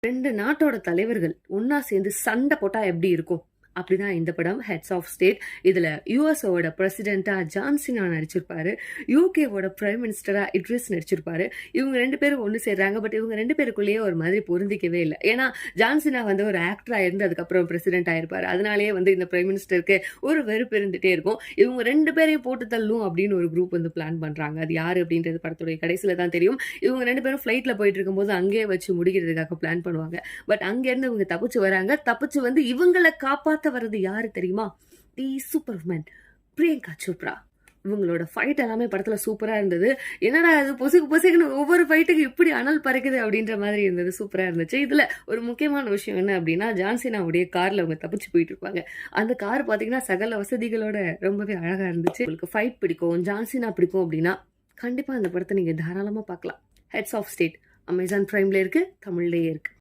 2 நாட்டோட தலைவர்கள் ஒன்னா சேர்ந்து சண்டை போட்டா எப்படி இருக்கும்? அப்படிதான் இந்த படம் ஹெட்ஸ் ஆஃப் ஸ்டேட். இதுல யுஎஸ்ஓட பிரசிடென்டா ஜான்சினா நடிச்சிருப்பாரு. யூகேவோட பிரைம் மினிஸ்டரா இட்ரிஸ் நடிச்சிருப்பாரு. இவங்க 2 பேரும் ஒண்ணு சேர்றாங்க. பட் இவங்க 2 பேருக்குள்ளேயே ஒரு மாதிரி பொருந்திக்கவே இல்லை. ஏன்னா ஜான்சினா வந்து ஒரு ஆக்டரா இருந்து அதுக்கப்புறம் பிரசிடென்ட் ஆயிருப்பாரு. அதனாலேயே வந்து இந்த பிரைம் மினிஸ்டருக்கு ஒரு வெறுப்பு இருந்துட்டே இருக்கும். இவங்க 2 பேரையும் போட்டு தள்ளும் அப்படின்னு ஒரு குரூப் வந்து பிளான் பண்றாங்க. அது யாரு அப்படின்றது படத்துடைய கடைசியில தான் தெரியும். இவங்க 2 பேரும் ஃபிளைட்ல போயிட்டு இருக்கும்போது அங்கேயே வச்சு முடிக்கிறதுக்காக பிளான் பண்ணுவாங்க. பட் அங்க இருந்து இவங்க தப்பிச்சு வராங்க. தப்பிச்சு வந்து இவங்களை காப்பாத்த வர்றது யாரு தெரியுமா? தி சூப்பர்மேன் பிரியங்கா சோப்ரா. இவங்களோட ஃபைட் எல்லாமே படத்துல சூப்பரா இருந்தது. என்னடா அது பொசுக்கு பொசுக்குன்னு ஒவ்வொரு ஃபைட்டுக்கு இப்படி அனல் பறக்குது அப்படின்ற மாதிரி இருந்தது. சூப்பரா இருந்துச்சு. இதுல ஒரு முக்கியமான விஷயம் என்ன அப்படின்னா, ஜான்சினாவுடைய கார்ல அவங்க தப்பிச்சு போயிட்டு இருப்பாங்க. அந்த கார் பாத்தீங்கன்னா சகல வசதிகளோட ரொம்பவே அழகா இருந்துச்சு. உங்களுக்கு ஃபைட் பிடிக்கும், ஜான்சினா பிடிக்கும் அப்படின்னா கண்டிப்பா அந்த படத்தை நீங்க தாராளமா பார்க்கலாம். ஹெட்ஸ் ஆஃப் ஸ்டேட் அமேசான் பிரைம்ல இருக்கு, தமிழ்லயே இருக்கு.